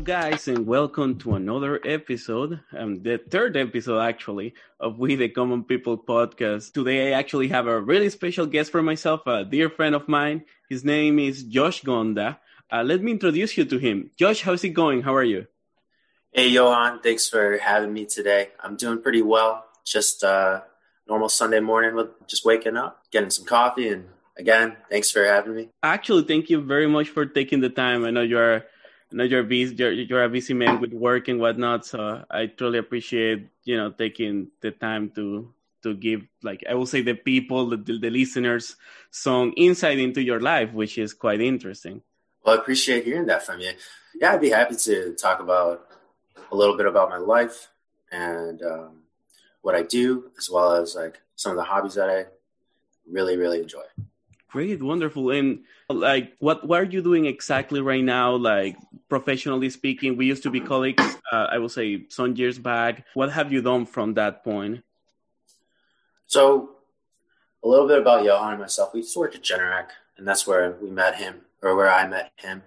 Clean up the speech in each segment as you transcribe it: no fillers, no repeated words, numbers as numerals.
guys, and welcome to another episode, the third episode actually, of We the Common People podcast. Today, I actually have a really special guest for myself, a dear friend of mine. His name is Josh Gonda. Let me introduce you to him. Josh, how's it going? How are you? Hey, Johan. Thanks for having me today. I'm doing pretty well. Just normal Sunday morning with just waking up, getting some coffee, and again, thanks for having me. Actually, thank you very much for taking the time. I know you're busy. You're a busy man with work and whatnot. So I truly appreciate taking the time to give, like, I will say, the people, the listeners, some insight into your life, which is quite interesting. Well, I appreciate hearing that from you. Yeah, I'd be happy to talk about a little bit about my life and what I do, as well as like some of the hobbies that I really, really enjoy. Great, wonderful. And like, what are you doing exactly right now? Like, professionally speaking, we used to be colleagues, I will say some years back. What have you done from that point? So a little bit about Johan and myself. We used to work at Generac, and that's where we met him, or where I met him.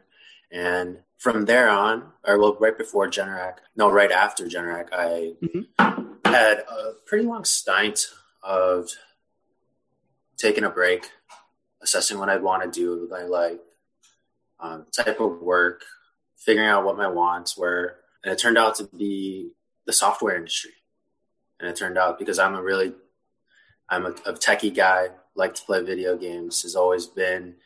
And from there on, right before Generac, no, right after Generac, I had a pretty long stint of taking a break, assessing what I'd want to do with my life, type of work, figuring out what my wants were. And it turned out to be the software industry. And it turned out because I'm a techie guy, like to play video games, has always been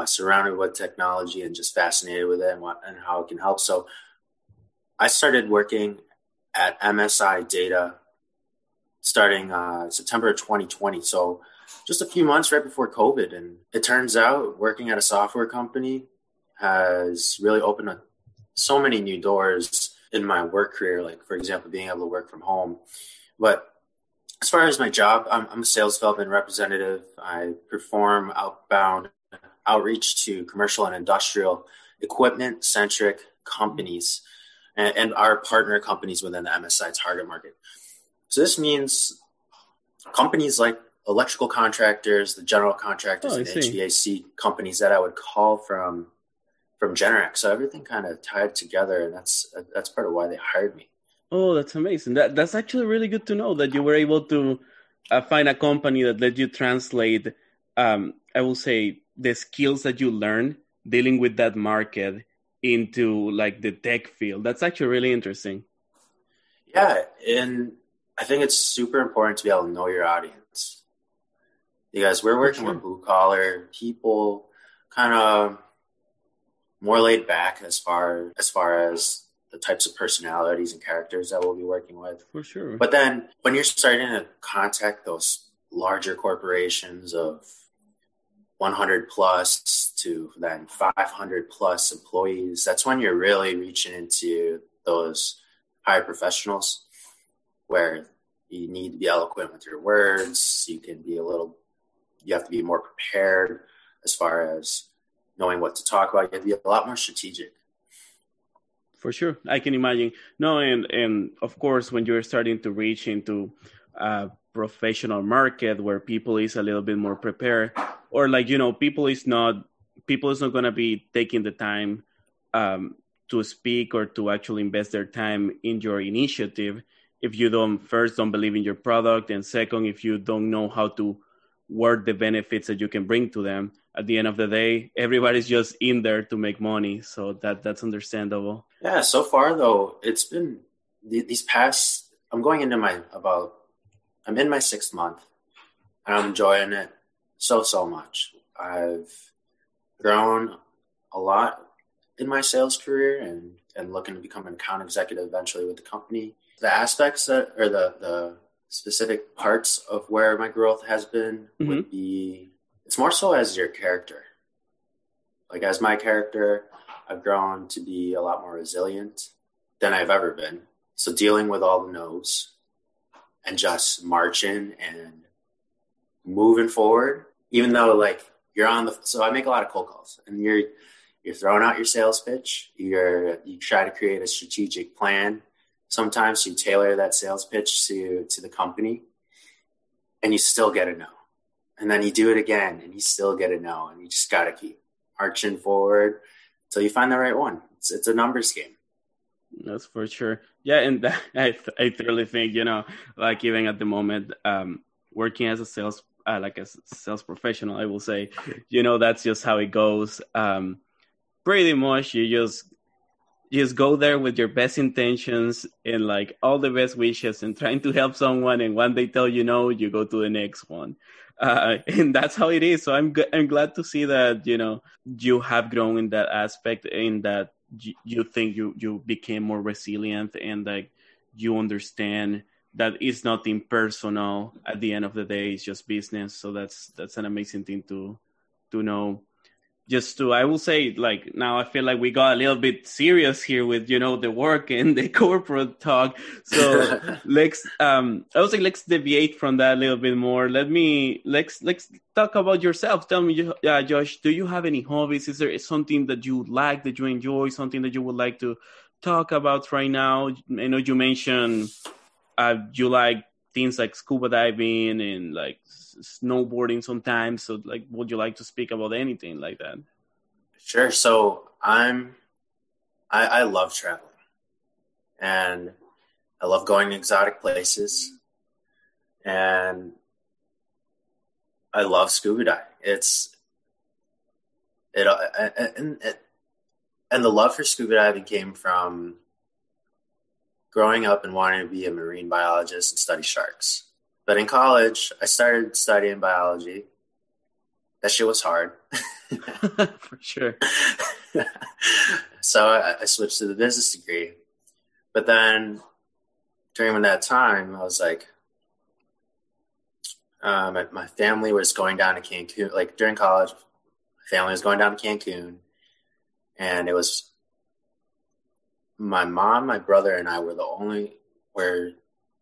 surrounded with technology and just fascinated with it and how it can help. So I started working at MSI Data starting September 2020. So just a few months right before COVID. And it turns out working at a software company has really opened up so many new doors in my work career. Like, for example, being able to work from home. But as far as my job, I'm a sales development representative. I perform outbound outreach to commercial and industrial equipment-centric companies and our partner companies within the MSI target market. So this means companies like electrical contractors, the general contractors, and HVAC companies that I would call from Generac. So everything kind of tied together, and that's part of why they hired me. Oh, that's amazing. That's actually really good to know that you were able to find a company that let you translate, I will say, the skills that you learn dealing with that market into like the tech field. That's actually really interesting. Yeah, and I think it's super important to be able to know your audience, because we're working with blue collar people, kind of more laid back as far as the types of personalities and characters that we'll be working with. For sure. But then when you're starting to contact those larger corporations of 100 plus to then 500 plus employees, that's when you're really reaching into those higher professionals where you need to be eloquent with your words. You have to be more prepared as far as knowing what to talk about. You have to be a lot more strategic. For sure. I can imagine. No, and of course, when you're starting to reach into a professional market where people is a little bit more prepared, or like, people is not going to be taking the time to speak or to actually invest their time in your initiative if you don't believe in your product, and second, if you don't know how to word the benefits that you can bring to them. At the end of the day, everybody's just in there to make money. So that's understandable. Yeah, so far though, it's been these past, I'm in my 6th month and I'm enjoying it so much. I've grown a lot in my sales career and looking to become an account executive eventually with the company. The aspects the specific parts of where my growth has been would be, it's more so as your character. Like, as my character, I've grown to be a lot more resilient than I've ever been. So dealing with all the no's and just marching and moving forward, even though like so I make a lot of cold calls, and you're throwing out your sales pitch. You try to create a strategic plan. Sometimes you tailor that sales pitch to the company, and you still get a no. And then you do it again, and you still get a no. And you just got to keep marching forward until you find the right one. It's a numbers game. That's for sure. Yeah, and that, I thoroughly think, like even at the moment, working as a sales professional, I will say, that's just how it goes. Pretty much, you just go there with your best intentions and like all the best wishes and trying to help someone, and when they tell you no, you go to the next one. And that's how it is. So I'm glad to see that you have grown in that aspect, in that you think you became more resilient, and like you understand that it's nothing personal. At the end of the day, it's just business. So that's an amazing thing to know. Just to, I will say, like, now I feel like we got a little bit serious here with the work and the corporate talk. So I would say let's deviate from that a little bit more. Let's talk about yourself. Tell me, Josh, do you have any hobbies? Is there something that you like, that you enjoy, something that you would like to talk about right now? I know you mentioned you like things like scuba diving and like snowboarding sometimes. So like, would you like to speak about anything like that? Sure. So I love traveling, and I love going to exotic places, and I love scuba diving. And the love for scuba diving came from growing up and wanting to be a marine biologist and study sharks. But in college, I started studying biology. That shit was hard. For sure. So I switched to the business degree. But then during that time, I was like, my family was going down to Cancun. Like during college, my family was going down to Cancun. And it was my mom, my brother, and I were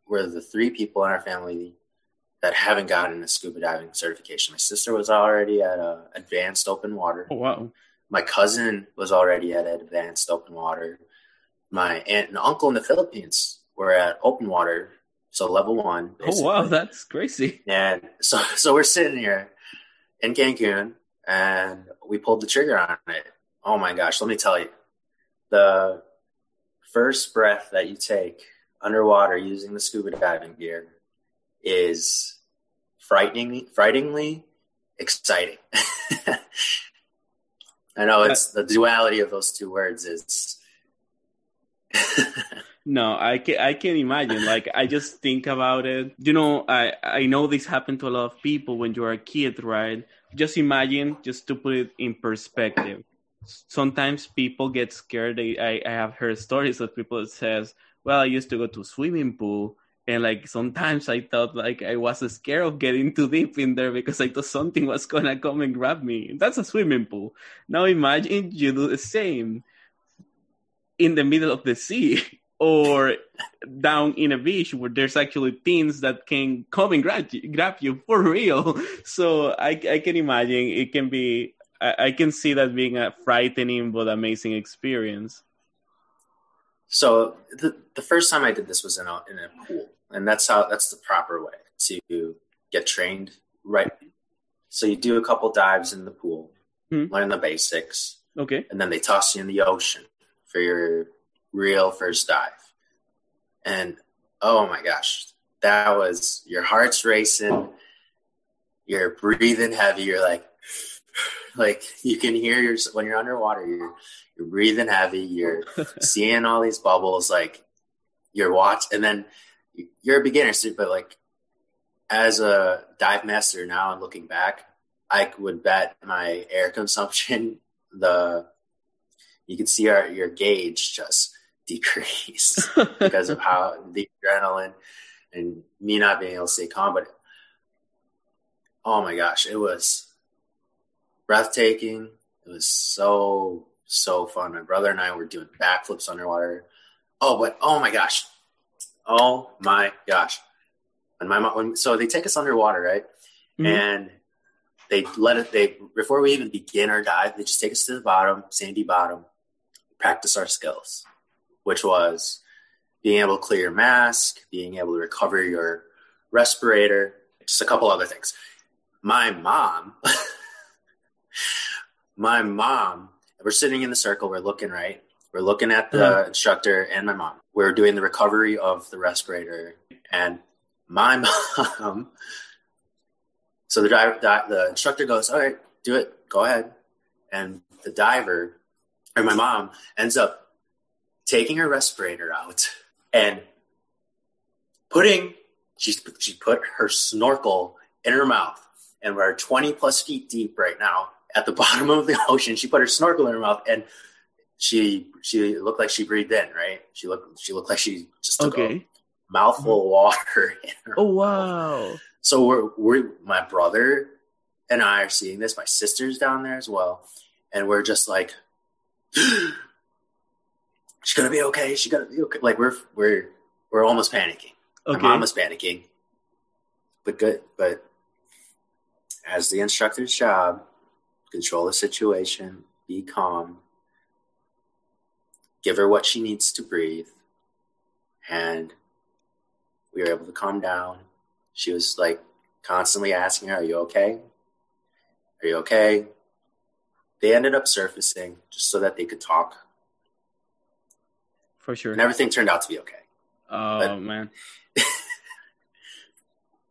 the three people in our family that haven't gotten a scuba diving certification. My sister was already at advanced open water. Oh, wow. My cousin was already at advanced open water. My aunt and uncle in the Philippines were at open water, so level 1. Basically. Oh, wow, that's crazy. And so we're sitting here in Cancun, and we pulled the trigger on it. Oh my gosh, let me tell you. The first breath that you take underwater using the scuba diving gear is frighteningly exciting. I know it's the duality of those two words is. No, I can imagine. Like, I just think about it. I know this happened to a lot of people when you're a kid, right? Just imagine, just to put it in perspective. Sometimes people get scared. I have heard stories of people that says, well, I used to go to a swimming pool, and like sometimes I thought like I was scared of getting too deep in there because I thought something was gonna come and grab me. That's a swimming pool. Now imagine you do the same in the middle of the sea or down in a beach where there's actually things that can come and grab you for real. So I can imagine it can be. I can see that being a frightening but amazing experience. So the first time I did this was in a pool, and that's the proper way to get trained, right? So you do a couple dives in the pool, learn the basics, okay, and then they toss you in the ocean for your real first dive. And oh my gosh, that was, your heart's racing, you're breathing heavy, you're like you can hear when you're underwater, you're breathing heavy, you're seeing all these bubbles, like you're and then you're a beginner, but like as a dive master now and looking back, I would bet my air consumption, you can see your gauge just decrease because of how the adrenaline and me not being able to stay calm. But oh my gosh, it was breathtaking. It was so fun. My brother and I were doing backflips underwater. Oh my gosh. And my mom, so they take us underwater, right? Mm-hmm. And before we even begin our dive, they just take us to the bottom, sandy bottom, practice our skills, which was being able to clear your mask, being able to recover your respirator, just a couple other things. My mom, we're sitting in the circle, we're looking, right? We're looking at the instructor and my mom. We're doing the recovery of the respirator, and my mom. So the instructor goes, "All right, do it. Go ahead." And the diver, or my mom, ends up taking her respirator out and she put her snorkel in her mouth, and we're 20 plus feet deep right now at the bottom of the ocean. She put her snorkel in her mouth, and she looked like she breathed in, right? She looked like she just took a mouthful of water in her mouth. Wow. So we're my brother and I are seeing this. My sister's down there as well, and we're just like, she's gonna be okay. She's gonna be okay. Like we're almost panicking. My mom was panicking, but good. But as the instructor's job, control the situation, be calm, give her what she needs to breathe, and we were able to calm down. She was like constantly asking her, "Are you okay? Are you okay?" They ended up surfacing just so that they could talk. For sure. And everything turned out to be okay. Oh, man.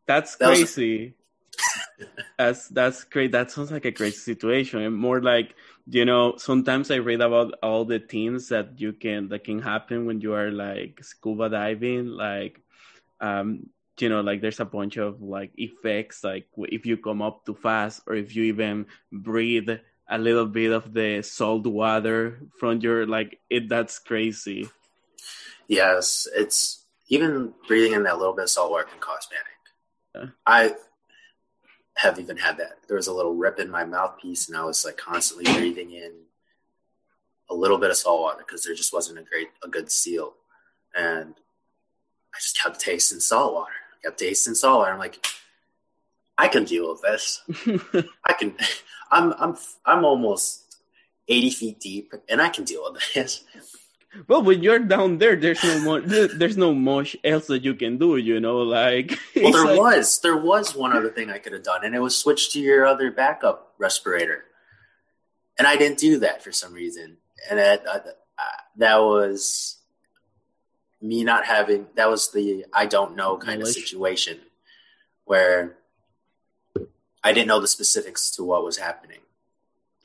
That's crazy. That's great. That sounds like a great situation. And more like, sometimes I read about all the things that can happen when you are like scuba diving, like, like there's a bunch of like effects, like if you come up too fast, or if you even breathe a little bit of the salt water from your, that's crazy. Yes, it's even breathing in that little bit of salt water can cause panic. I have even had that. There was a little rip in my mouthpiece, and I was like constantly breathing in a little bit of salt water because there just wasn't a good seal, and I just kept tasting salt water. I'm like, I can deal with this. I can. I'm almost 80 feet deep, and I can deal with this. Well, when you're down there, there's no much else that you can do, like. Well, there was one other thing I could have done, and it was switch to your other backup respirator, and I didn't do that for some reason, and that was me not having. That was the I don't know kind of situation where I didn't know the specifics to what was happening.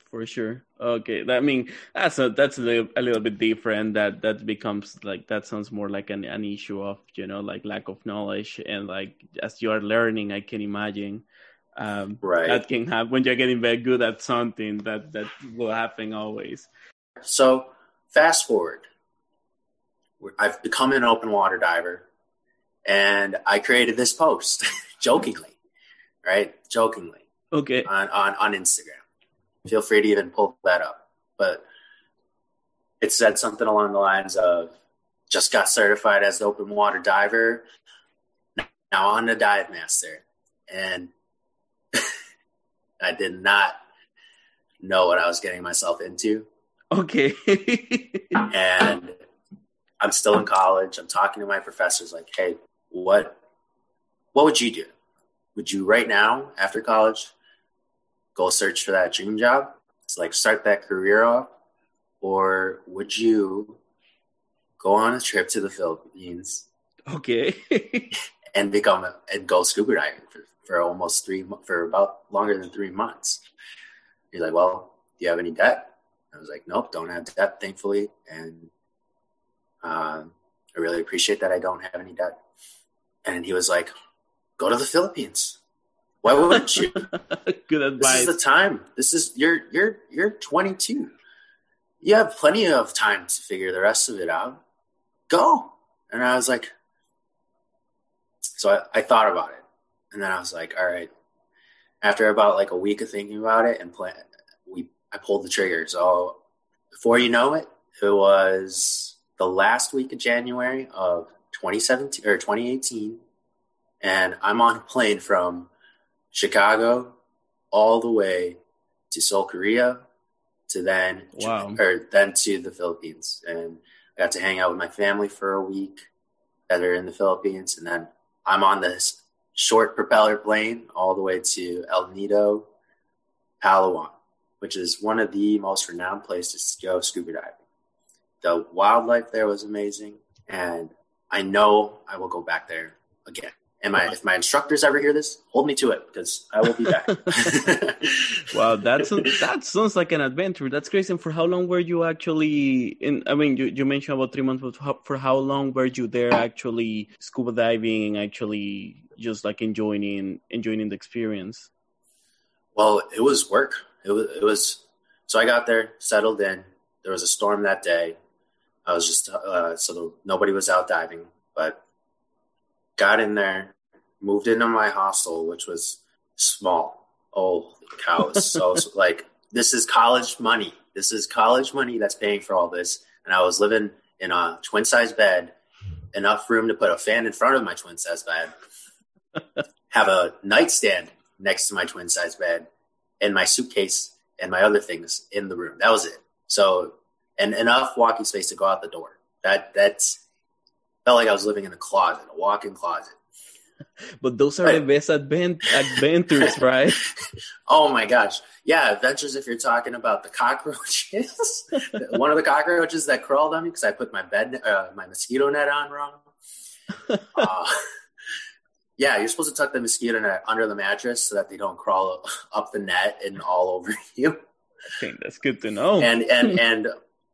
For sure. Okay. That's a little bit different. That becomes like, that sounds more like an issue of, like lack of knowledge, and like as you are learning, I can imagine right. that can happen when you're getting very good at something. That will happen always. So fast forward, I've become an open water diver, and I created this post jokingly, Okay. On Instagram. Feel free to even pull that up. But it said something along the lines of, just got certified as an open water diver, now on to Dive Master. And I did not know what I was getting myself into. Okay. And I'm still in college. I'm talking to my professors like, hey, what would you do? Would you right now, after college, go search for that dream job? It's like start that career off? Or would you go on a trip to the Philippines? Okay. and go scuba diving for about longer than 3 months. He's like, well, do you have any debt? I was like, nope, don't have debt, thankfully. And I really appreciate that I don't have any debt. And he was like, go to the Philippines. Why wouldn't you? Good advice. This is the time. You're 22. You have plenty of time to figure the rest of it out. Go. And I was like, so I thought about it. And then I was like, all right. After about like a week of thinking about it and I pulled the trigger. So before you know it, it was the last week of January of 2017 or 2018. And I'm on a plane from Chicago all the way to Seoul, Korea, to then to the Philippines. And I got to hang out with my family for a week that are in the Philippines. And then I'm on this short propeller plane all the way to El Nido, Palawan, which is one of the most renowned places to go scuba diving. The wildlife there was amazing, and I know I will go back there again. And if my instructors ever hear this, hold me to it, because I will be back. Wow, that sounds like an adventure. That's crazy. And for how long were you actually in? I mean, you mentioned about 3 months, but for how long were you there actually scuba diving and actually just like enjoying the experience? Well, it was work. It was. So I got there, settled in. There was a storm that day. I was just so nobody was out diving, but got in there, moved into my hostel, which was small. Oh, cow! So like, this is college money. This is college money that's paying for all this. And I was living in a twin size bed, enough room to put a fan in front of my twin size bed, have a nightstand next to my twin size bed, and my suitcase and my other things in the room. That was it. So, and enough walking space to go out the door. That's felt like I was living in a closet, a walk-in closet. But those are the best adventures, right? Oh my gosh. Yeah, adventures if you're talking about the cockroaches. One of the cockroaches that crawled on me because I put my mosquito net on wrong. Yeah, you're supposed to tuck the mosquito net under the mattress so that they don't crawl up the net and all over you. I think that's good to know. And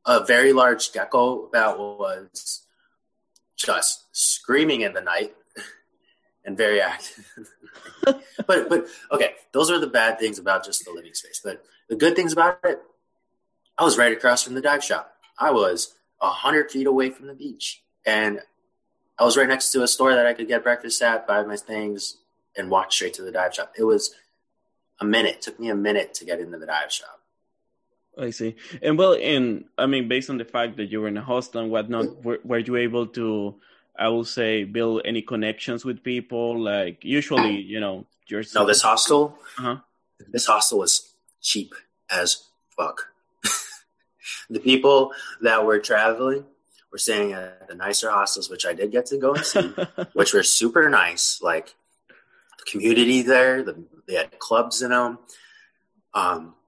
a very large gecko that was just screaming in the night and very active. but okay, those are the bad things about just the living space. But the good things about it, I was right across from the dive shop. I was 100 feet away from the beach, and I was right next to a store that I could get breakfast at, buy my things, and walk straight to the dive shop. It was a minute. It took me a minute to get into the dive shop. I see. And well, I mean, based on the fact that you were in a hostel and whatnot, were you able to, I will say, build any connections with people? Like usually, you're... No, this hostel, Uh-huh. This hostel was cheap as fuck. The people that were traveling were staying at the nicer hostels, which I did get to go and see, which were super nice. Like the community there, they had clubs in them.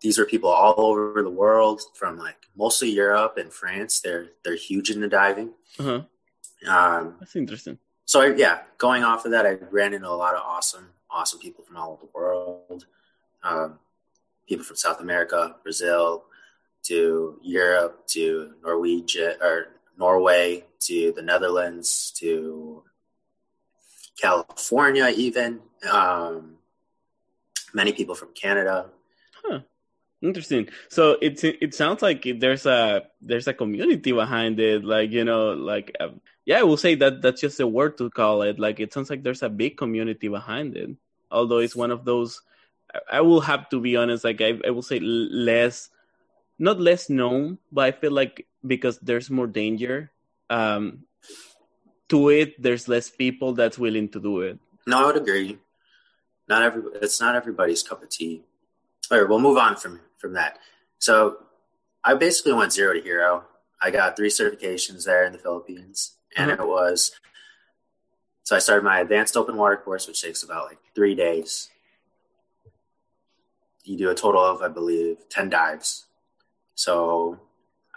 These were people all over the world, from like mostly Europe and France. They're huge into diving. Uh-huh. That's interesting. So going off of that, I ran into a lot of awesome people from all over the world. People from South America, Brazil, to Europe, to Norway, to the Netherlands, to California, even many people from Canada. Huh. Interesting. So it sounds like there's a community behind it. Like I will say that that's just a word to call it. Like it sounds like there's a big community behind it. Although it's one of those, I will have to be honest. Like I will say not less known, but I feel like because there's more danger to it, there's less people that's willing to do it. No, I would agree. It's not everybody's cup of tea. All right, we'll move on from that. So I basically went 0 to hero. I got 3 certifications there in the Philippines. And it was, so I started my advanced open water course, which takes about like 3 days. You do a total of, I believe, 10 dives. So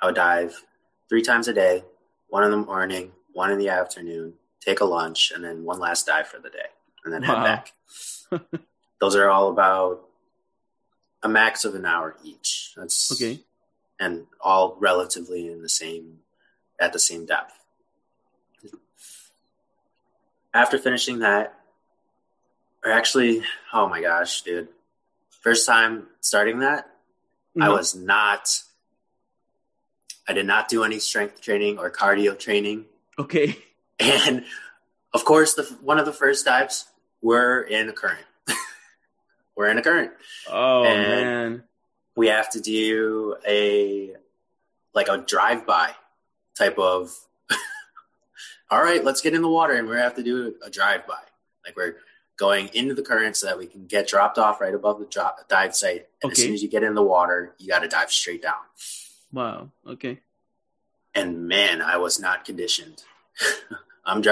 I would dive 3 times a day, 1 in the morning, 1 in the afternoon, take a lunch, and then 1 last dive for the day, and then head back. Those are all about a max of an hour each. That's okay. And all relatively at the same depth. After finishing that, or actually, oh my gosh, dude. First time starting that, I did not do any strength training or cardio training. Okay. And of course, one of the first dives, we're in a current. We're in a current. Oh, and man. We have to do a drive-by type of, all right, let's get in the water, and we have to do a drive-by. Like we're going into the current so that we can get dropped off right above the dive site. And as soon as you get in the water, you got to dive straight down. Wow. Okay. And man, I was not conditioned. I'm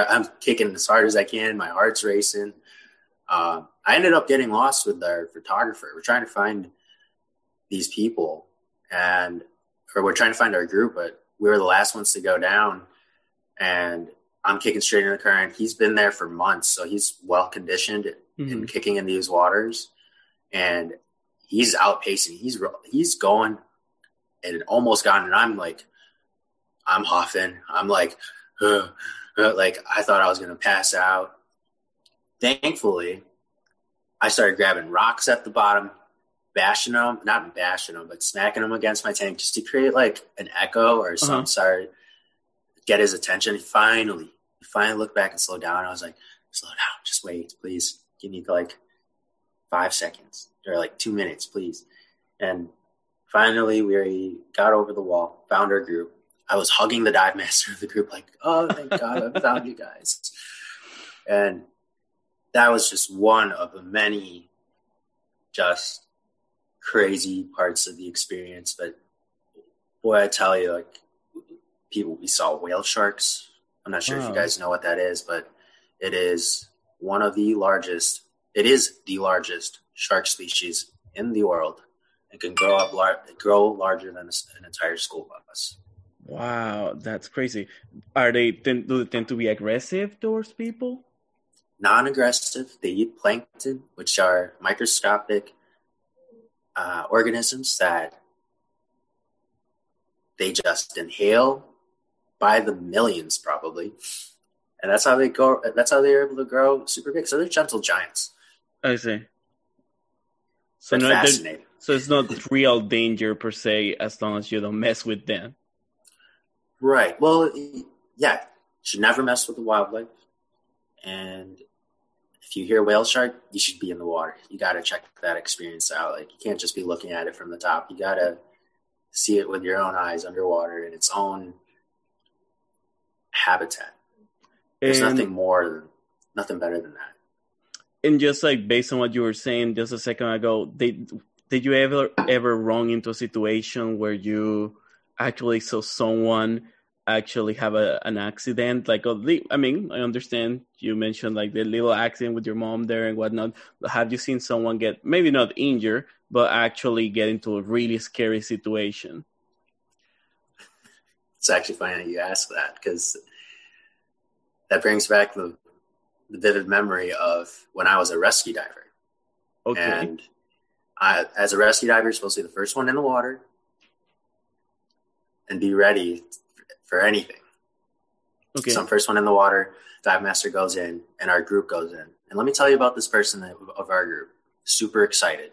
kicking as hard as I can. My heart's racing. I ended up getting lost with our photographer. We're trying to find these people, or we're trying to find our group, but we were the last ones to go down, and I'm kicking straight in the current. He's been there for months, so he's well conditioned in kicking in these waters, and he's outpacing. He's going and almost gone, and I'm like, I'm huffing. I'm like, like I thought I was going to pass out. Thankfully, I started grabbing rocks at the bottom, not bashing them, but smacking them against my tank just to create like an echo or some sort, get his attention. He finally looked back and slowed down. I was like, slow down, just wait, please. Give me like 5 seconds or like 2 minutes, please. And finally, we got over the wall, found our group. I was hugging the dive master of the group, like, oh, thank God I found you guys. And that was just one of the many just crazy parts of the experience. But boy, I tell you, like, we saw whale sharks. I'm not sure if you guys know what that is, but it is the largest shark species in the world. It can grow larger than an entire school bus. Wow, that's crazy. Do they tend to be aggressive towards people? Non-aggressive. They eat plankton, which are microscopic organisms that they just inhale by the millions, probably, and that's how they go. That's how they're able to grow super big. So they're gentle giants. I see. So fascinating. So it's not real danger per se, as long as you don't mess with them. Right. Well, yeah, you should never mess with the wildlife. And if you hear whale shark, you should be in the water. You got to check that experience out. Like, you can't just be looking at it from the top. You got to see it with your own eyes underwater in its own habitat. There's nothing better than that. And just like based on what you were saying just a second ago, did you ever run into a situation where you actually saw someone actually have an accident? Like, I mean, I understand you mentioned like the little accident with your mom there and whatnot. But have you seen someone get, maybe not injured, but actually get into a really scary situation? It's actually funny that you ask that, because that brings back the vivid memory of when I was a rescue diver. Okay. And as a rescue diver, you're supposed to be the first one in the water and be ready for anything. Okay. So I'm first one in the water, dive master goes in, and our group goes in. And let me tell you about this person of our group. Super excited.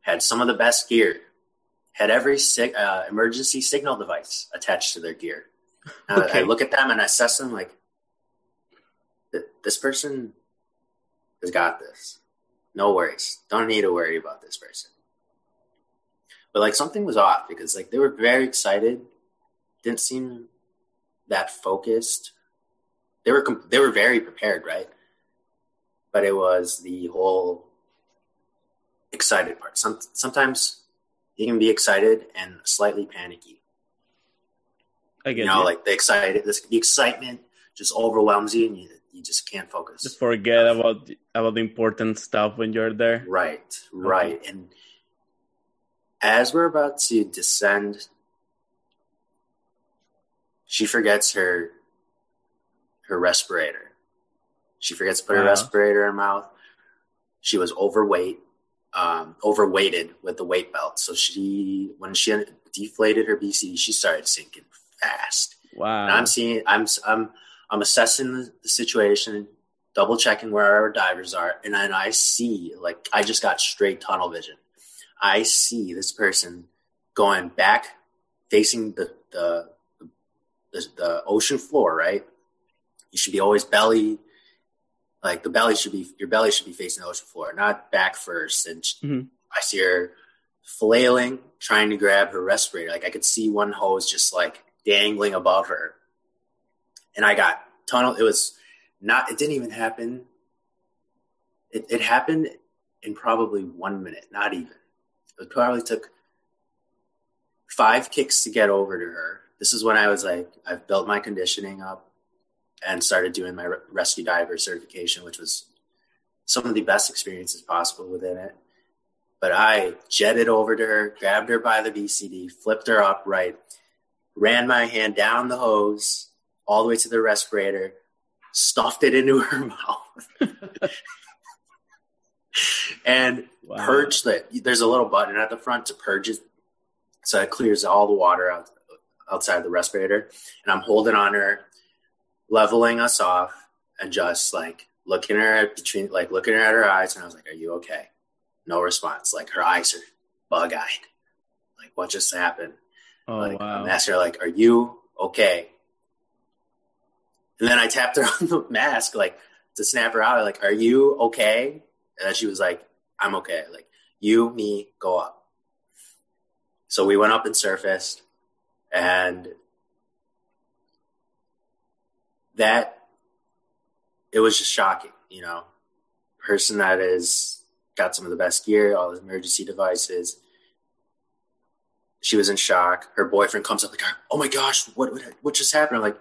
Had some of the best gear. Had every emergency signal device attached to their gear. Okay. I look at them and I assess them like, this person has got this. No worries. Don't need to worry about this person. But like, something was off, because like they were very excited. Didn't seem that focused. They were very prepared, right? But it was the whole excited part. Sometimes you can be excited and slightly panicky. I get like the excitement just overwhelms you, and you just can't focus. Just forget about the important stuff when you're there. Right. Okay. And as we're about to descend, she forgets her respirator. She forgets to put her respirator in her mouth. She was overweighted with the weight belt. So when she deflated her BCD, she started sinking fast. Wow. And I'm assessing the situation, double checking where our divers are, and then I see, like, I just got straight tunnel vision. I see this person going back, facing the ocean floor, right? You should be always belly, like your belly should be facing the ocean floor, not back first. And I see her flailing, trying to grab her respirator. Like, I could see one hose just like dangling above her. And I got tunnel. It didn't even happen. It happened in probably 1 minute, not even. It probably took 5 kicks to get over to her. This is when I was like, I've built my conditioning up and started doing my rescue diver certification, which was some of the best experiences possible within it. But I jetted over to her, grabbed her by the BCD, flipped her upright, ran my hand down the hose all the way to the respirator, stuffed it into her mouth, and purged it. There's a little button at the front to purge it, so it clears all the water outside the respirator. And I'm holding on her, leveling us off, and just like looking at her eyes. And I was like, "Are you okay?" No response. Like her eyes are bug-eyed. Like, what just happened? Oh, like, wow. I'm asking her, like, "Are you okay?" And then I tapped her on the mask, like, to snap her out. Like, "Are you okay?" And then she was like, "I'm okay." Like, "You, me, go up." So we went up and surfaced, and it was just shocking, you know. Person that is got some of the best gear, all his emergency devices. She was in shock. Her boyfriend comes up like, "Oh my gosh, what just happened?" I'm like,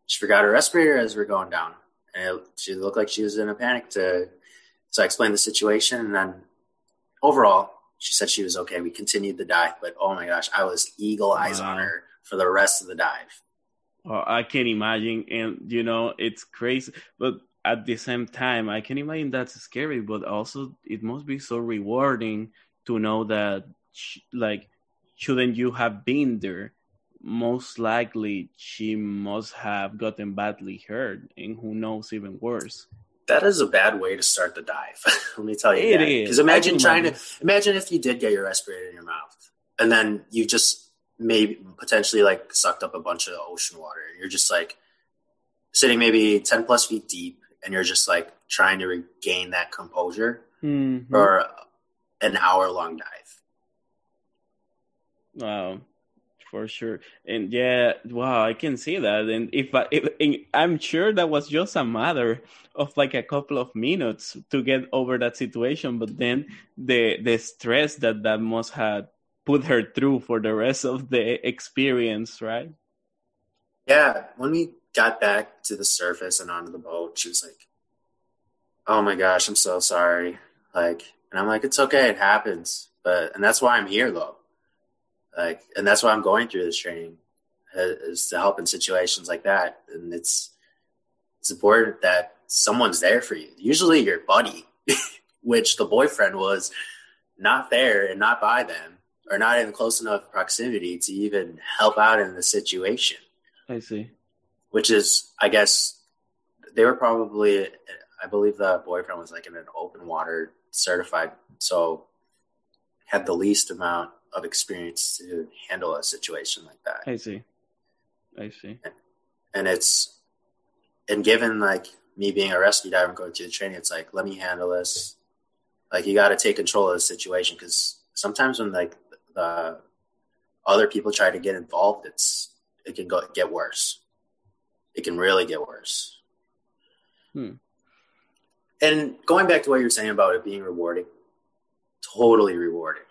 she forgot her respirator as we're going down. And she looked like she was in a panic. So I explained the situation. And then overall, she said she was okay. We continued the dive. But oh my gosh, I was eagle eyes on her for the rest of the dive. Oh, I can imagine. And, you know, it's crazy. But at the same time, I can imagine that's scary. But also, it must be so rewarding to know that, shouldn't you have been there? Most likely she must have gotten badly hurt, and who knows, even worse. That is a bad way to start the dive. Let me tell you it that. Because imagine if you did get your respirator in your mouth, and then you just maybe potentially like sucked up a bunch of ocean water. You're just like sitting maybe 10 plus feet deep, and you're just like trying to regain that composure for an hour-long dive. Wow. For sure. And yeah, wow, I can see that. And I'm sure that was just a matter of like a couple of minutes to get over that situation. But then the stress that must have put her through for the rest of the experience, right? Yeah. When we got back to the surface and onto the boat, she was like, "Oh my gosh, I'm so sorry." Like, and I'm like, "It's okay. It happens." And that's why I'm here though. Like, and that's why I'm going through this training, is to help in situations like that. And it's important that someone's there for you. Usually your buddy, which the boyfriend was not there and not by them, or not in close enough proximity to even help out in the situation. I see. Which is, I guess, they were probably, I believe the boyfriend was like in an open water certified, so had the least amount of experience to handle a situation like that. I see. And given like me being a rescue diver and going through the training, it's like, let me handle this. Like, you got to take control of the situation, because sometimes when like the other people try to get involved, it can get worse. It can really get worse. And going back to what you were saying about it being rewarding, totally rewarding.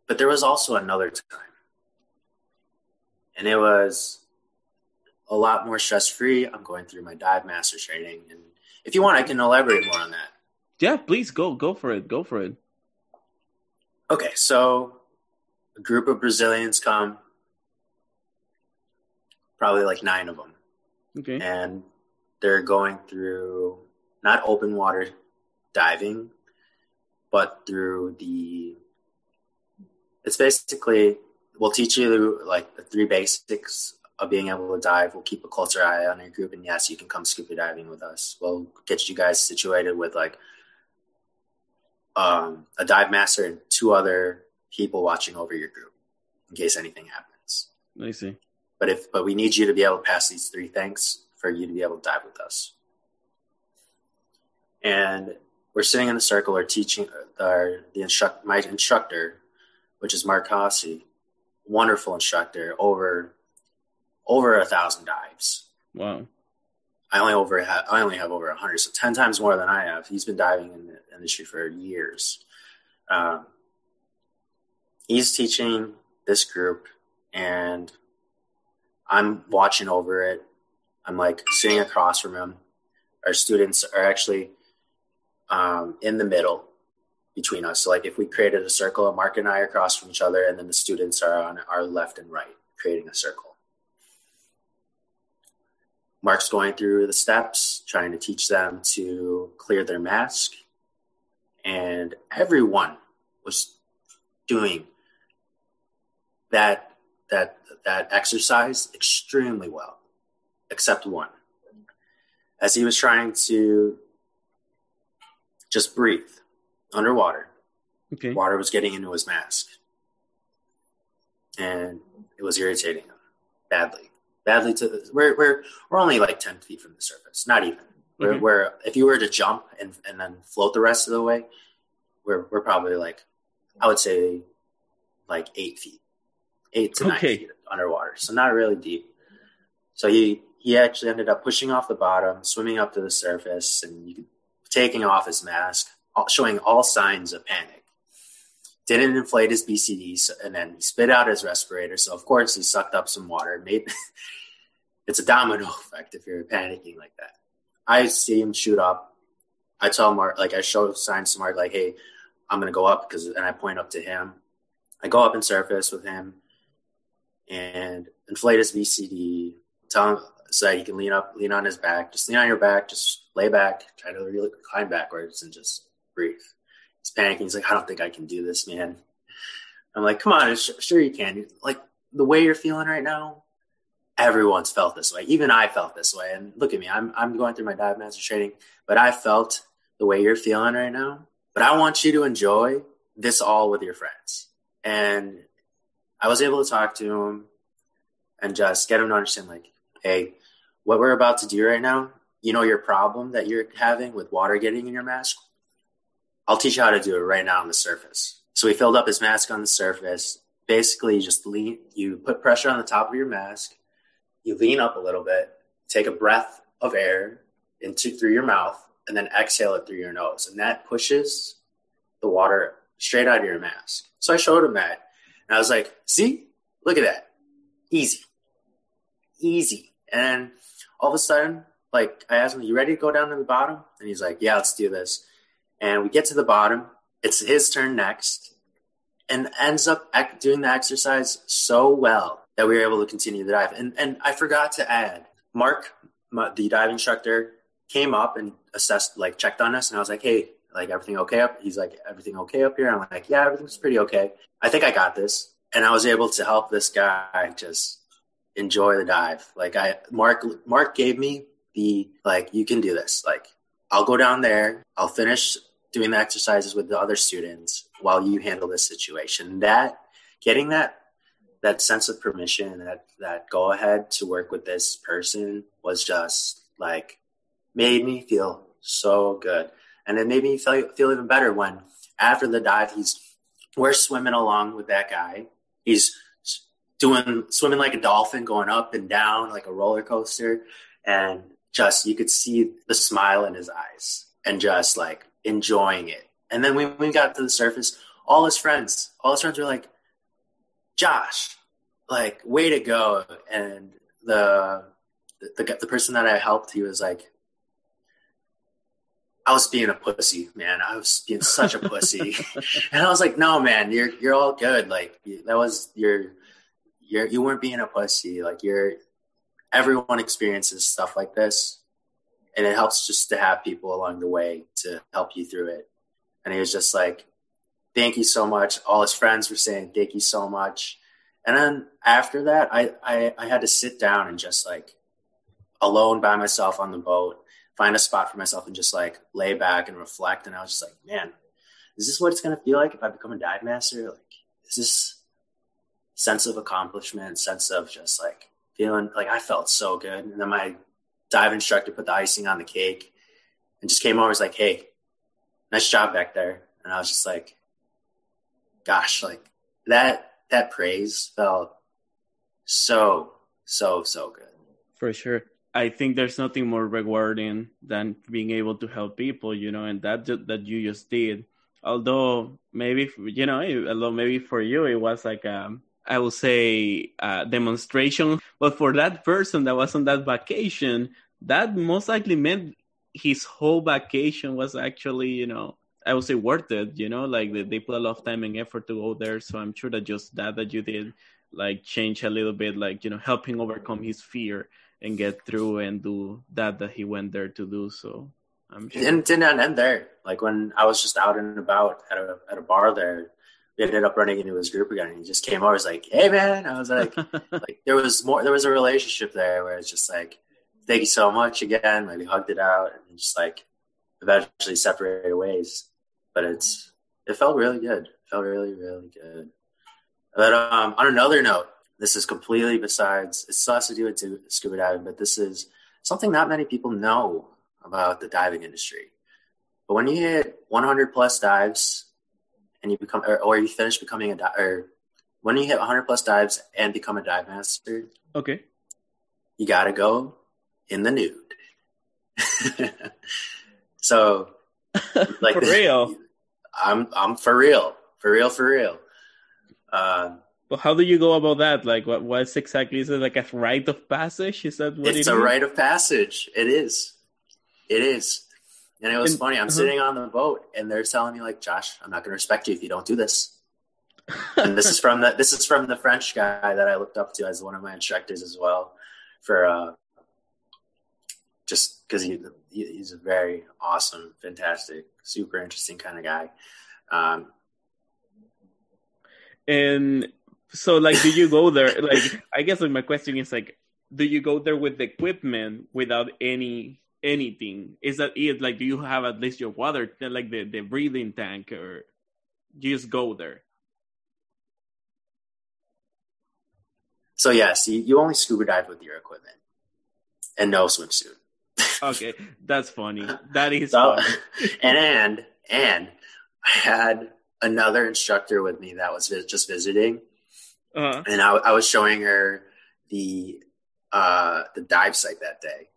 But there was also another time, and it was a lot more stress-free. I'm going through my dive master training, and if you want, I can elaborate more on that. Yeah, please go for it. Okay, so a group of Brazilians come, probably like 9 of them. Okay. And they're going through not open water diving, but through it's basically, we'll teach you like the 3 basics of being able to dive. We'll keep a closer eye on your group, and yes, you can come scuba diving with us. We'll get you guys situated with like a dive master and 2 other people watching over your group in case anything happens. I see. But we need you to be able to pass these 3 things for you to be able to dive with us. And we're sitting in the circle, we're teaching my instructor, which is Mark Hossie, wonderful instructor, over 1,000 dives. Wow. I only have over 100, so 10 times more than I have. He's been diving in the industry for years. He's teaching this group, and I'm watching over it. I'm like sitting across from him. Our students are actually in the middle between us. So like if we created a circle, Mark and I are across from each other, and then the students are on our left and right, creating a circle. Mark's going through the steps, trying to teach them to clear their mask. And everyone was doing that exercise extremely well, except one. As he was trying to just breathe underwater, Okay. water was getting into his mask. And it was irritating him badly. We're only like 10 feet from the surface, not even. We're if you were to jump and then float the rest of the way, we're probably like, I would say like 8 feet, 8 to 9 feet underwater. So not really deep. So he actually ended up pushing off the bottom, swimming up to the surface, and taking off his mask, showing all signs of panic. Didn't inflate his BCD, and then he spit out his respirator. So of course he sucked up some water. It's a domino effect if you're panicking like that. I see him shoot up. I tell Mark, like I show signs to Mark, like, hey, I'm gonna go up and I point up to him. I go up and surface with him and inflate his BCD. Tell him so that he can lean on his back. Just lean on your back. Just lay back. Try to really climb backwards and just breathe. He's panicking. He's like, I don't think I can do this, man. I'm like, come on, sure you can. Like the way you're feeling right now, everyone's felt this way. Even I felt this way. And look at me, I'm going through my dive master training, but I felt the way you're feeling right now. But I want you to enjoy this all with your friends. And I was able to talk to him and just get him to understand, like, hey, what we're about to do right now, you know, your problem that you're having with water getting in your mask, I'll teach you how to do it right now on the surface. So we filled up his mask on the surface. Basically, you put pressure on the top of your mask, you lean up a little bit, take a breath of air through your mouth, and then exhale it through your nose. And that pushes the water straight out of your mask. So I showed him that. And I was like, see, look at that. Easy. And all of a sudden, like I asked him, you ready to go down to the bottom? And he's like, yeah, let's do this. And we get to the bottom. It's his turn next. And ends up doing the exercise so well that we were able to continue the dive. And I forgot to add, Mark, the dive instructor, came up and assessed, like checked on us. And I was like, hey, like everything okay up? He's like, everything okay up here? I'm like, yeah, everything's pretty okay. I think I got this. And I was able to help this guy just enjoy the dive. Like Mark gave me the, like, you can do this. Like, I'll go down there. I'll finish doing the exercises with the other students while you handle this situation. Getting that sense of permission, that go ahead to work with this person was just like, made me feel so good. And it made me feel even better when after the dive, we're swimming along with that guy. He's swimming like a dolphin, going up and down like a roller coaster. And just, you could see the smile in his eyes and just like enjoying it. And then when we got to the surface, all his friends were like, Josh, like, way to go. And the person that I helped, he was like, I was being a pussy, man. I was being such a pussy. And I was like, no, man, you're all good. Like, that was you weren't being a pussy. Like, everyone experiences stuff like this. And it helps just to have people along the way to help you through it. And he was just like, thank you so much. All his friends were saying, thank you so much. And then after that, I had to sit down and just like alone by myself on the boat, find a spot for myself and just like lay back and reflect. And I was just like, man, is this what it's going to feel like if I become a dive master? Like, is this sense of accomplishment, sense of just like feeling like I felt so good. And then my dive instructor put the icing on the cake and just came over and was like, hey, nice job back there. And I was just like, gosh, like that praise felt so good. For sure. I think there's nothing more rewarding than being able to help people, you know, and that you just did. Although maybe, you know, maybe for you it was like I would say demonstration, but for that person that was on that vacation, that most likely meant his whole vacation was actually, you know, I would say worth it, you know, like they put a lot of time and effort to go there. So I'm sure that just that you did like change a little bit, like, you know, helping overcome his fear. and get through and do that he went there to do. So I'm sure. It did not end there. Like when I was just out and about at a bar there, we ended up running into his group again. And he just came over. He was like, "Hey, man!" I was like, there was a relationship there where it's just like, "Thank you so much again." Like we hugged it out and just like eventually separated ways. But it felt really good. It felt really, really good. But on another note, this is completely besides. It still has to do with scuba diving, but this is something not many people know about the diving industry. But when you hit 100 plus dives and you become, or you finish becoming or when you hit 100 plus dives and become a dive master, okay, you got to go in the nude. So, like for real, I'm for real. Well, how do you go about that? Like, what's exactly, is it like a rite of passage? Is that what it is? It's a rite of passage. It is. And it was funny. I'm sitting on the boat and they're telling me like, "Josh, I'm not going to respect you if you don't do this." And this is from the French guy that I looked up to as one of my instructors as well, for just because he's a very awesome, fantastic, super interesting kind of guy. And so, like, do you go there? Like, I guess like my question is like, do you go there with the equipment without anything? Is that it? Like, do you have at least your water, like the breathing tank, or you just go there? So yes, you only scuba dive with your equipment and no swimsuit. Okay, that's funny. That is funny. And I had another instructor with me that was just visiting. Uh-huh. And I was showing her the dive site that day,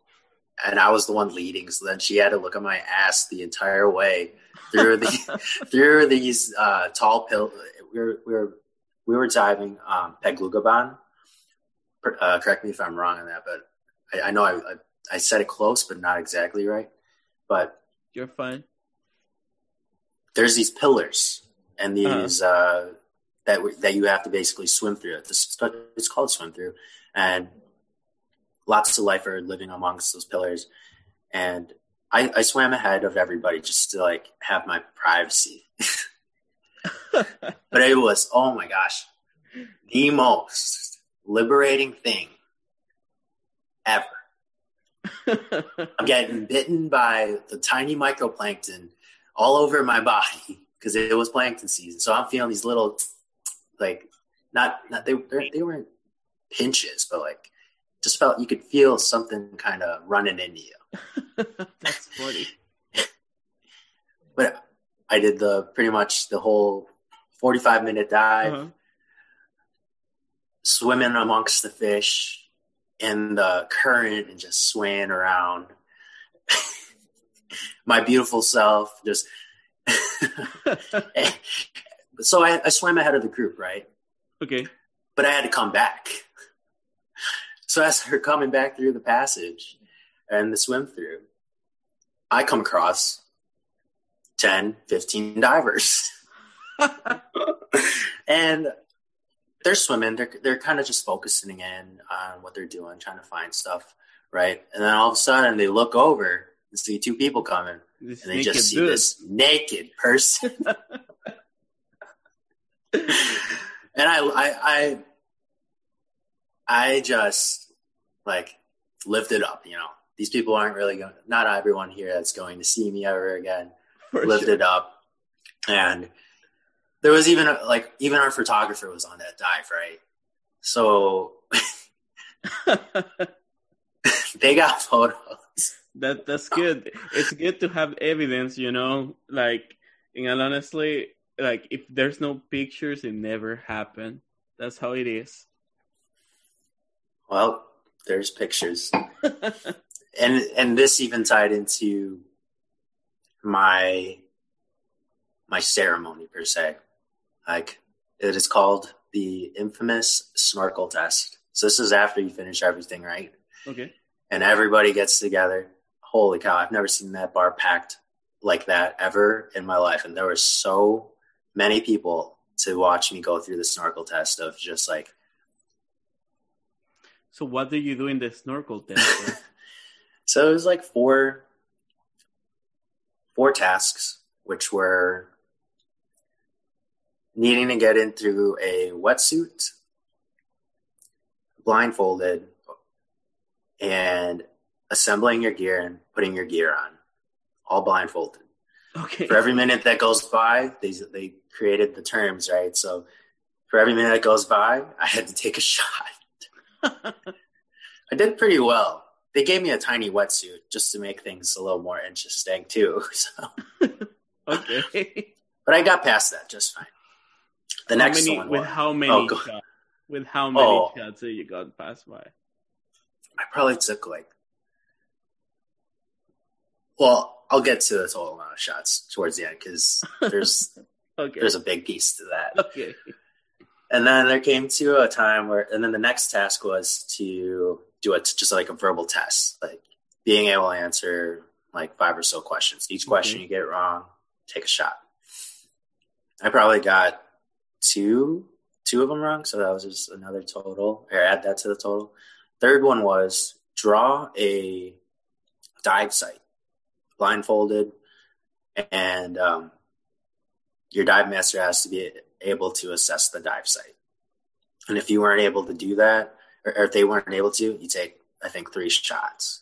and I was the one leading. So then she had to look at my ass the entire way through these tall pillars. We were diving Peglugaban. Correct me if I'm wrong on that, but I know I said it close, but not exactly right. But you're fine. There's these pillars and these that you have to basically swim through. It's called swim through, and lots of life are living amongst those pillars. And I swam ahead of everybody just to like have my privacy. But it was, oh my gosh, the most liberating thing ever. I'm getting bitten by the tiny microplankton all over my body because it was plankton season. So I'm feeling these little, like, they weren't pinches, but like, just felt you could feel something kind of running into you. That's funny. But I did pretty much the whole 45-minute dive, swimming amongst the fish in the current and just swaying around. My beautiful self, just. So I swam ahead of the group, right? Okay. But I had to come back. So as we're coming back through the passage and the swim through, I come across 10, 15 divers. And they're swimming. They're kind of just focusing in on what they're doing, trying to find stuff, right? And then all of a sudden they look over and see two people coming. And they just see this naked person. And I just like lifted up, you know. These people aren't really going, not everyone here that's going to see me ever again. Lifted up. And there was even our photographer was on that dive, right? So they got photos. That's good. It's good to have evidence, you know, like, and honestly, like if there's no pictures, it never happened. That's how it is. Well, there's pictures. and this even tied into my ceremony per se. Like, it is called the infamous snorkel test. So this is after you finish everything, right? Okay. And everybody gets together. Holy cow, I've never seen that bar packed like that ever in my life. And there were so many people to watch me go through the snorkel test of just like. So what do you do in the snorkel test? So it was like four tasks, which were needing to get into a wetsuit, blindfolded, and assembling your gear and putting your gear on, all blindfolded. Okay. For every minute that goes by, they created the terms, right? So for every minute that goes by, I had to take a shot. I did pretty well. They gave me a tiny wetsuit just to make things a little more interesting too. So. Okay. But I got past that just fine. The next one with how many shots? With how many shots that you got passed by? I probably took well, I'll get to the total amount of shots towards the end because there's there's a big piece to that. Okay. And then there came to a time and then the next task was to do just like a verbal test, like being able to answer like 5 or so questions. Each question you get it wrong, take a shot. I probably got two of them wrong, so that was just another total, or add that to the total. Third one was draw a dive site, blindfolded, and your dive master has to be able to assess the dive site. And if you weren't able to do that, or if they weren't able to, you take, I think, 3 shots.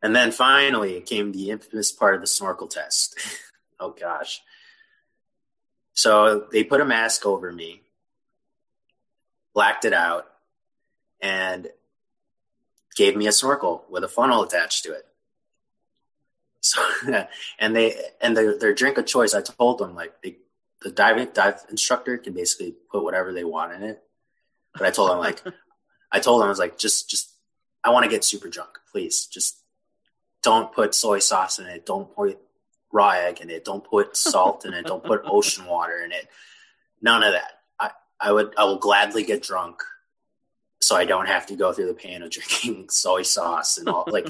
And then finally came the infamous part of the snorkel test. Oh, gosh. So they put a mask over me, blacked it out, and gave me a snorkel with a funnel attached to it. So, and their drink of choice, I told them, like, the dive instructor can basically put whatever they want in it. But I told them, I was like, just, I want to get super drunk. Please, just don't put soy sauce in it. Don't put raw egg in it. Don't put salt in it. Don't put ocean water in it. None of that. I will gladly get drunk so I don't have to go through the pain of drinking soy sauce and all. Like,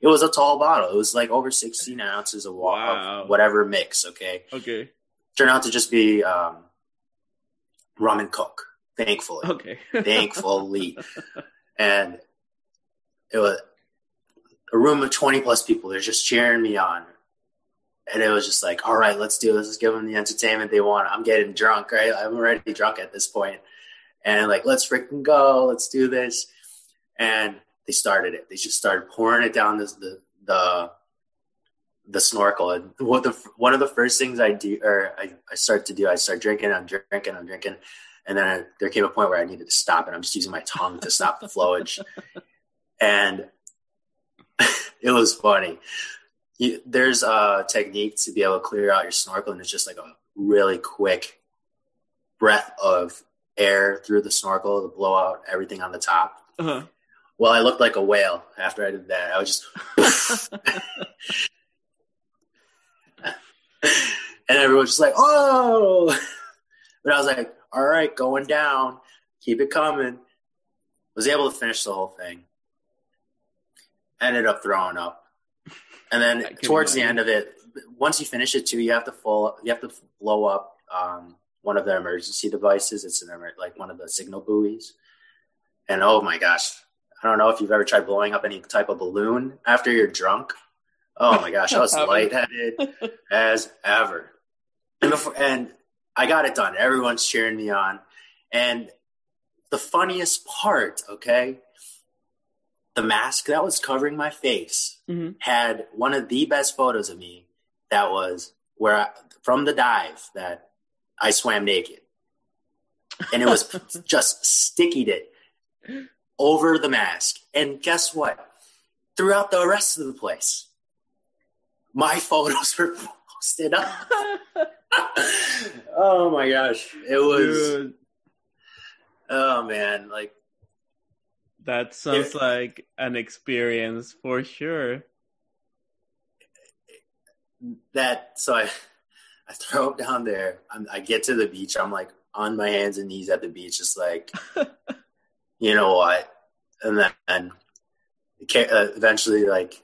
it was a tall bottle. It was like over 16 ounces of water, of whatever mix. Okay. Turned out to just be rum and Coke. Thankfully. Okay. Thankfully. And it was a room of 20 plus people. They're just cheering me on. And it was just like, all right, let's do this. Let's give them the entertainment they want. I'm getting drunk, right? I'm already drunk at this point. And like, let's freaking go. Let's do this. And they started it. They just started pouring it down the snorkel. And one of the first things I start drinking. I'm drinking. And then there came a point where I needed to stop, and I'm just using my tongue to stop the flowage. And it was funny. There's a technique to be able to clear out your snorkel, and it's just like a really quick breath of air through the snorkel to blow out everything on the top. Uh-huh. Well, I looked like a whale after I did that. I was just... and everyone's just like, oh! But I was like, all right, going down. Keep it coming. Was able to finish the whole thing. Ended up throwing up. And then towards the end of it, once you finish it too, you have to blow up one of the emergency devices. It's like one of the signal buoys. And oh my gosh, I don't know if you've ever tried blowing up any type of balloon after you're drunk. Oh my gosh, I was lightheaded as ever. And I got it done. Everyone's cheering me on. And the funniest part, okay, the mask that was covering my face had one of the best photos of me that was from the dive that I swam naked. And it was just stickied it over the mask. And guess what? Throughout the rest of the place, my photos were posted up. Oh my gosh. It was, dude. Oh man, like, that sounds like an experience for sure. So I throw it down there. I get to the beach. I'm like on my hands and knees at the beach, just like, you know what? And then eventually, like,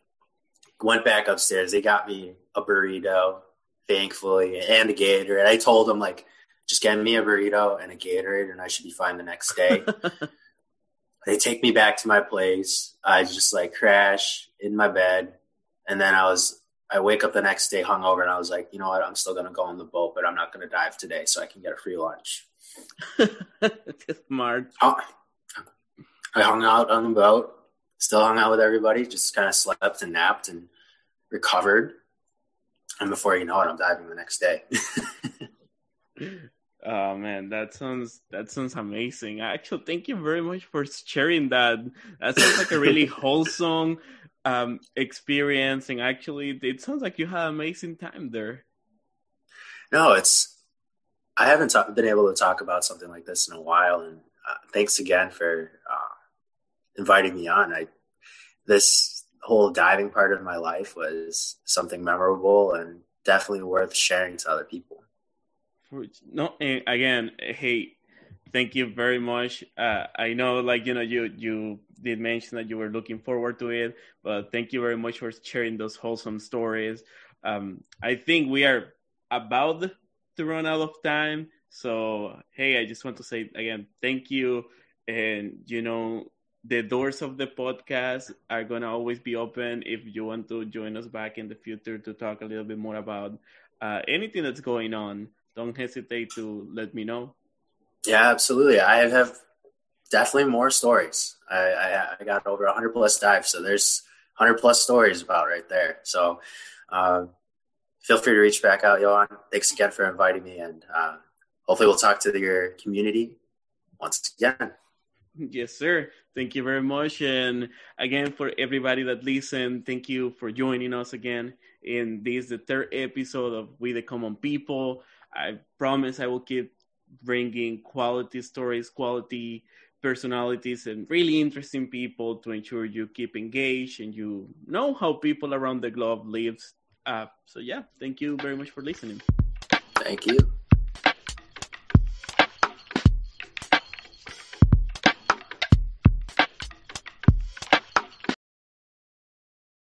went back upstairs. They got me a burrito, thankfully, and a Gatorade. And I told them, like, just get me a burrito and a Gatorade, and I should be fine the next day. They take me back to my place. I just like crash in my bed. And then I wake up the next day hungover, and I was like, you know what? I'm still going to go on the boat, but I'm not going to dive today so I can get a free lunch. Smart. I hung out on the boat, still hung out with everybody, just kind of slept and napped and recovered. And before you know it, I'm diving the next day. Oh man, that sounds amazing. Actually, thank you very much for sharing that. That sounds like a really wholesome experience, and actually, it sounds like you had an amazing time there. No, I haven't been able to talk about something like this in a while, and thanks again for inviting me on. This whole diving part of my life was something memorable and definitely worth sharing to other people. No, and again, hey, thank you very much. I know, like, you did mention that you were looking forward to it, but thank you very much for sharing those wholesome stories. I think we are about to run out of time. So, hey, I just want to say again, thank you. And, the doors of the podcast are going to always be open if you want to join us back in the future to talk a little bit more about anything that's going on. Don't hesitate to let me know. Yeah, absolutely. I have definitely more stories. I got over 100 plus dives, so there's 100 plus stories about right there. So feel free to reach back out, Johan. Thanks again for inviting me, and hopefully we'll talk to your community once again. Yes, sir. Thank you very much. And again, for everybody that listened, thank you for joining us again in the third episode of We the Common People. I promise I will keep bringing quality stories, quality personalities, and really interesting people to ensure you keep engaged and you know how people around the globe live. So yeah, thank you very much for listening. Thank you.